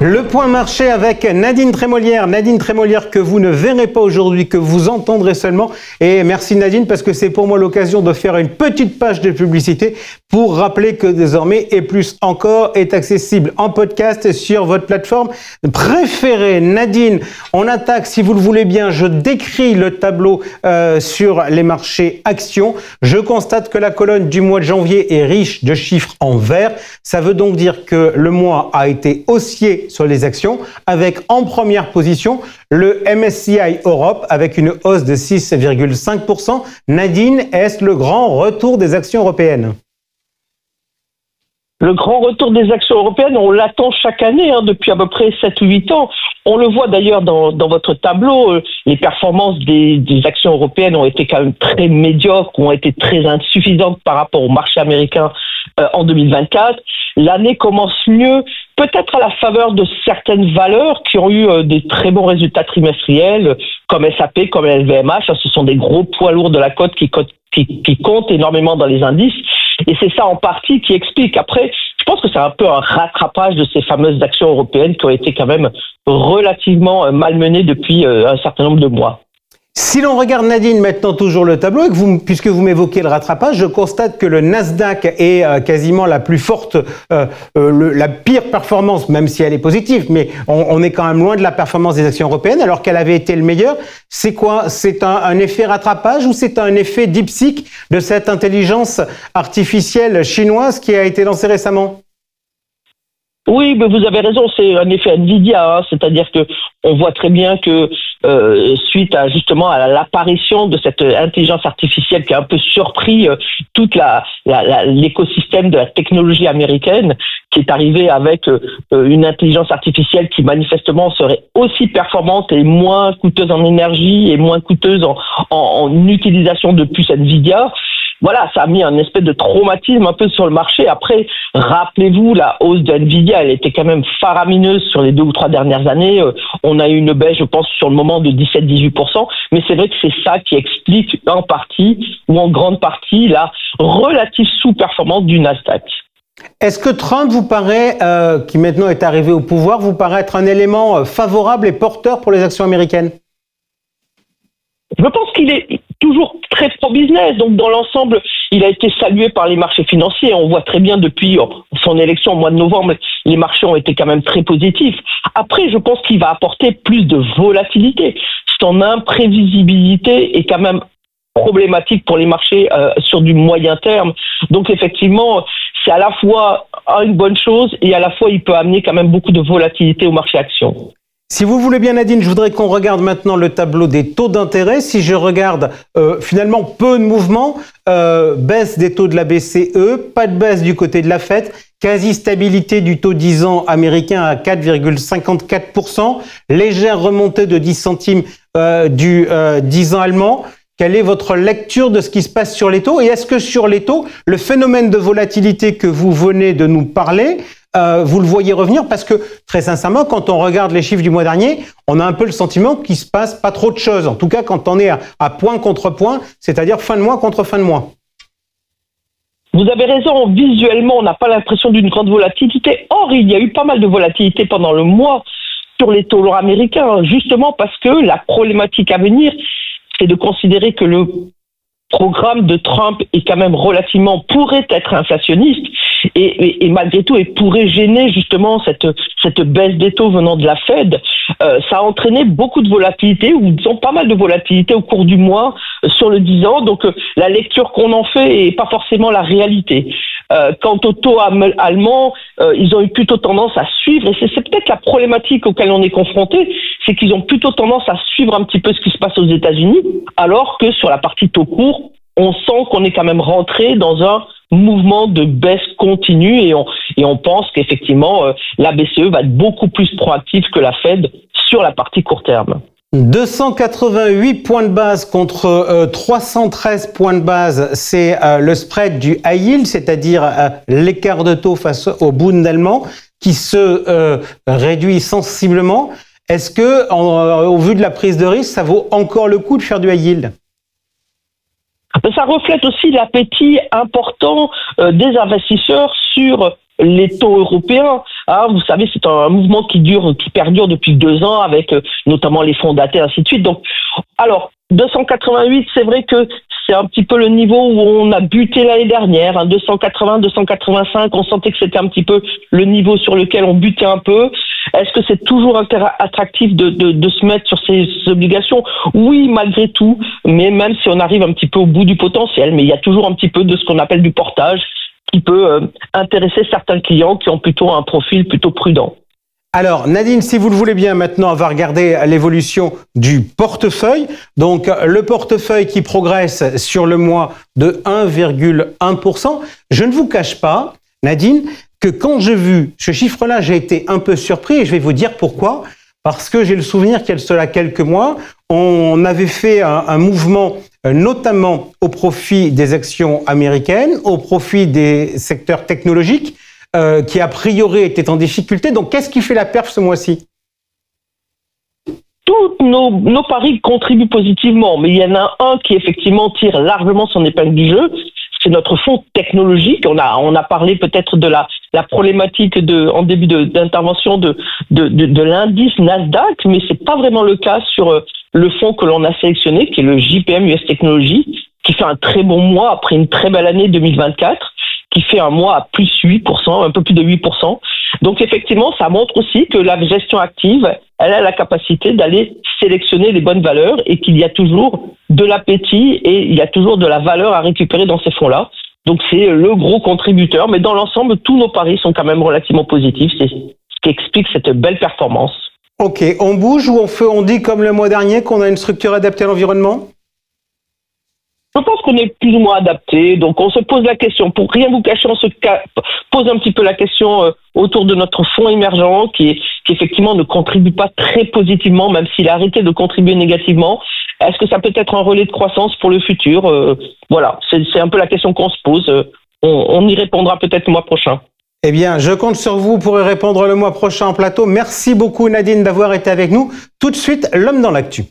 Le point marché avec Nadine Trémolière. Nadine Trémolière que vous ne verrez pas aujourd'hui, que vous entendrez seulement. Et merci Nadine parce que c'est pour moi l'occasion de faire une petite page de publicité pour rappeler que désormais et plus encore est accessible en podcast sur votre plateforme préférée. Nadine, on attaque si vous le voulez bien. Je décris le tableau sur les marchés actions. Je constate que la colonne du mois de janvier est riche de chiffres en vert. Ça veut donc dire que le mois a été haussier sur les actions, avec en première position le MSCI Europe avec une hausse de 6,5%. Nadine, est-ce le grand retour des actions européennes ? Le grand retour des actions européennes, on l'attend chaque année, depuis à peu près 7 ou 8 ans. On le voit d'ailleurs dans votre tableau, les performances des actions européennes ont été quand même très médiocres, ont été très insuffisantes par rapport au marché américain en 2024. L'année commence mieux, peut-être à la faveur de certaines valeurs qui ont eu des très bons résultats trimestriels, comme SAP, comme LVMH. Ce sont des gros poids lourds de la cote qui comptent énormément dans les indices. Et c'est ça en partie qui explique. Après, je pense que c'est un peu un rattrapage de ces fameuses actions européennes qui ont été quand même relativement malmenées depuis un certain nombre de mois. Si l'on regarde Nadine maintenant toujours le tableau, et que puisque vous m'évoquez le rattrapage, je constate que le Nasdaq est quasiment la plus forte, la pire performance, même si elle est positive, mais on est quand même loin de la performance des actions européennes, alors qu'elle avait été le meilleur. C'est quoi? C'est un effet rattrapage ou c'est un effet DeepSeek de cette intelligence artificielle chinoise qui a été lancée récemment? Oui, mais vous avez raison, c'est un effet Nvidia, c'est-à-dire que on voit très bien que suite à justement à l'apparition de cette intelligence artificielle qui a un peu surpris toute l'écosystème de la technologie américaine, qui est arrivé avec une intelligence artificielle qui manifestement serait aussi performante et moins coûteuse en énergie et moins coûteuse en utilisation de puces Nvidia. Voilà, ça a mis un espèce de traumatisme un peu sur le marché. Après, rappelez-vous, la hausse de Nvidia, elle était quand même faramineuse sur les 2 ou 3 dernières années. On a eu une baisse, je pense, sur le moment de 17-18%. Mais c'est vrai que c'est ça qui explique en partie ou en grande partie la relative sous-performance du Nasdaq. Est-ce que Trump vous paraît, qui maintenant est arrivé au pouvoir, vous paraît être un élément favorable et porteur pour les actions américaines ? Je pense qu'il est toujours très pro-business. Donc, dans l'ensemble, il a été salué par les marchés financiers. On voit très bien depuis son élection au mois de novembre, les marchés ont été quand même très positifs. Après, je pense qu'il va apporter plus de volatilité. Son imprévisibilité est quand même problématique pour les marchés sur du moyen terme. Donc, effectivement, c'est à la fois une bonne chose et à la fois, il peut amener quand même beaucoup de volatilité au marché actions. Si vous voulez bien Nadine, je voudrais qu'on regarde maintenant le tableau des taux d'intérêt. Si je regarde finalement peu de mouvements, baisse des taux de la BCE, pas de baisse du côté de la Fed, quasi-stabilité du taux 10 ans américain à 4,54%, légère remontée de 10 centimes du 10 ans allemand. Quelle est votre lecture de ce qui se passe sur les taux? Et est-ce que sur les taux, le phénomène de volatilité que vous venez de nous parler, vous le voyez revenir? Parce que, très sincèrement, quand on regarde les chiffres du mois dernier, on a un peu le sentiment qu'il se passe pas trop de choses. En tout cas, quand on est à point contre point, c'est-à-dire fin de mois contre fin de mois. Vous avez raison, visuellement, on n'a pas l'impression d'une grande volatilité. Or, il y a eu pas mal de volatilité pendant le mois sur les taux américains, justement parce que la problématique à venir, c'est de considérer que le programme de Trump est quand même pourrait être inflationniste et malgré tout, il pourrait gêner justement cette baisse des taux venant de la Fed. Ça a entraîné beaucoup de volatilité, ou disons pas mal de volatilité au cours du mois sur le 10 ans. Donc la lecture qu'on en fait est pas forcément la réalité. Quant aux taux allemands, ils ont eu plutôt tendance à suivre, et c'est peut-être la problématique auquel on est confronté, c'est qu'ils ont plutôt tendance à suivre un petit peu ce qui se passe aux États-Unis, alors que sur la partie taux court, on sent qu'on est quand même rentré dans un mouvement de baisse continue et on pense qu'effectivement la BCE va être beaucoup plus proactive que la Fed sur la partie court terme. 288 points de base contre 313 points de base, c'est le spread du high yield, c'est-à-dire l'écart de taux face au Bund allemand qui se réduit sensiblement. Est-ce que, au vu de la prise de risque, ça vaut encore le coup de faire du high yield? Ça reflète aussi l'appétit important des investisseurs sur les taux européens. Ah, vous savez, c'est un mouvement qui perdure depuis 2 ans avec notamment les fonds datés, ainsi de suite. Donc, alors, 288, c'est vrai que c'est un petit peu le niveau où on a buté l'année dernière, hein, 280, 285, on sentait que c'était un petit peu le niveau sur lequel on butait un peu. Est-ce que c'est toujours attractif de se mettre sur ces obligations? Oui, malgré tout, mais même si on arrive un petit peu au bout du potentiel, mais il y a toujours un petit peu de ce qu'on appelle du portage qui peut intéresser certains clients qui ont plutôt un profil plutôt prudent. Alors Nadine, si vous le voulez bien, maintenant on va regarder l'évolution du portefeuille. Donc le portefeuille qui progresse sur le mois de 1,1%. Je ne vous cache pas, Nadine, que quand j'ai vu ce chiffre-là, j'ai été un peu surpris et je vais vous dire pourquoi. Parce que j'ai le souvenir qu'il y a cela quelques mois, on avait fait un mouvement notamment au profit des actions américaines, au profit des secteurs technologiques, qui a priori étaient en difficulté. Donc qu'est-ce qui fait la perf ce mois-ci? Tous nos paris contribuent positivement, mais il y en a un qui effectivement tire largement son épingle du jeu. C'est notre fonds technologique. On a parlé peut-être de la problématique en début d'intervention de l'indice Nasdaq, mais c'est pas vraiment le cas sur le fonds que l'on a sélectionné, qui est le JPM US Technology, qui fait un très bon mois après une très belle année 2024, qui fait un mois à plus 8%, un peu plus de 8%. Donc effectivement, ça montre aussi que la gestion active, elle a la capacité d'aller sélectionner les bonnes valeurs et qu'il y a toujours de l'appétit et il y a toujours de la valeur à récupérer dans ces fonds-là. Donc c'est le gros contributeur, mais dans l'ensemble, tous nos paris sont quand même relativement positifs. C'est ce qui explique cette belle performance. Ok, on bouge ou on dit comme le mois dernier qu'on a une structure adaptée à l'environnement? Je pense qu'on est plus ou moins adapté, donc on se pose la question. Pour rien vous cacher, on se pose un petit peu la question autour de notre fonds émergent qui effectivement ne contribue pas très positivement, même s'il a arrêté de contribuer négativement. Est-ce que ça peut être un relais de croissance pour le futur? Voilà, c'est un peu la question qu'on se pose. On y répondra peut-être le mois prochain. Eh bien, je compte sur vous pour y répondre le mois prochain en plateau. Merci beaucoup Nadine d'avoir été avec nous. Tout de suite, l'homme dans l'actu.